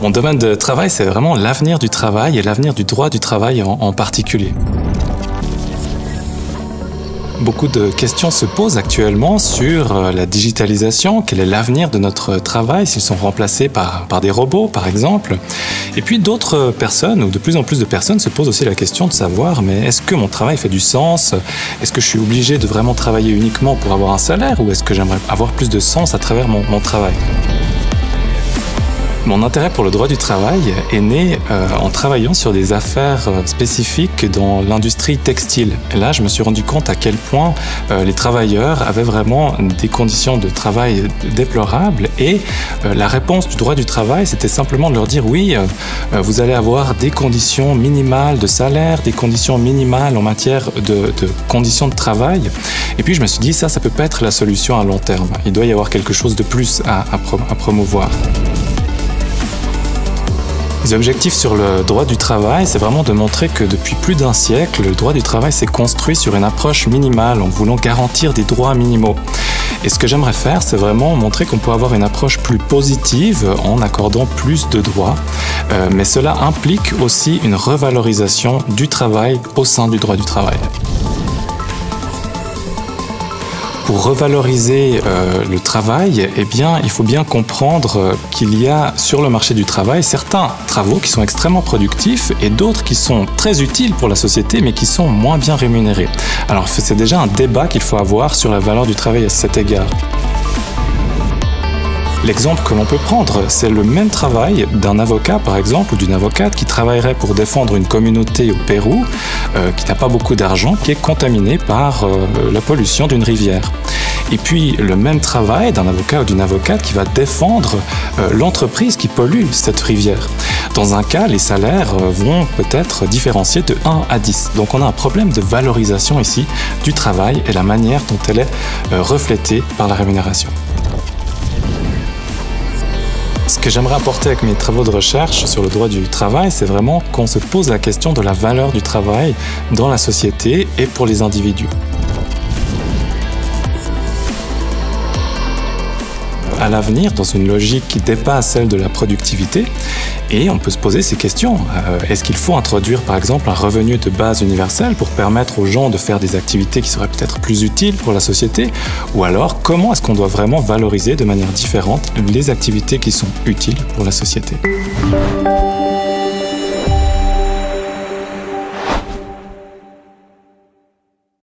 Mon domaine de travail, c'est vraiment l'avenir du travail et l'avenir du droit du travail en particulier. Beaucoup de questions se posent actuellement sur la digitalisation, quel est l'avenir de notre travail, s'ils sont remplacés par des robots par exemple. Et puis d'autres personnes, ou de plus en plus de personnes, se posent aussi la question de savoir, mais est-ce que mon travail fait du sens? Est-ce que je suis obligé de vraiment travailler uniquement pour avoir un salaire, ou est-ce que j'aimerais avoir plus de sens à travers mon travail? Mon intérêt pour le droit du travail est né en travaillant sur des affaires spécifiques dans l'industrie textile. Et là, je me suis rendu compte à quel point les travailleurs avaient vraiment des conditions de travail déplorables, et la réponse du droit du travail, c'était simplement de leur dire oui, vous allez avoir des conditions minimales de salaire, des conditions minimales en matière de conditions de travail. Et puis je me suis dit, ça peut pas être la solution à long terme. Il doit y avoir quelque chose de plus à promouvoir. Les objectifs sur le droit du travail, c'est vraiment de montrer que depuis plus d'1 siècle, le droit du travail s'est construit sur une approche minimale, en voulant garantir des droits minimaux. Et ce que j'aimerais faire, c'est vraiment montrer qu'on peut avoir une approche plus positive en accordant plus de droits, mais cela implique aussi une revalorisation du travail au sein du droit du travail. Pour revaloriser le travail, eh bien, il faut bien comprendre qu'il y a sur le marché du travail certains travaux qui sont extrêmement productifs et d'autres qui sont très utiles pour la société mais qui sont moins bien rémunérés. Alors c'est déjà un débat qu'il faut avoir sur la valeur du travail à cet égard. L'exemple que l'on peut prendre, c'est le même travail d'un avocat, par exemple, ou d'une avocate qui travaillerait pour défendre une communauté au Pérou, qui n'a pas beaucoup d'argent, qui est contaminée par la pollution d'une rivière. Et puis, le même travail d'un avocat ou d'une avocate qui va défendre l'entreprise qui pollue cette rivière. Dans un cas, les salaires vont peut-être différencier de 1 à 10. Donc on a un problème de valorisation ici du travail et la manière dont elle est reflétée par la rémunération. Ce que j'aimerais apporter avec mes travaux de recherche sur le droit du travail, c'est vraiment qu'on se pose la question de la valeur du travail dans la société et pour les individus. À l'avenir, dans une logique qui dépasse celle de la productivité, et on peut se poser ces questions. Est-ce qu'il faut introduire par exemple un revenu de base universel pour permettre aux gens de faire des activités qui seraient peut-être plus utiles pour la société? Ou alors, comment est-ce qu'on doit vraiment valoriser de manière différente les activités qui sont utiles pour la société?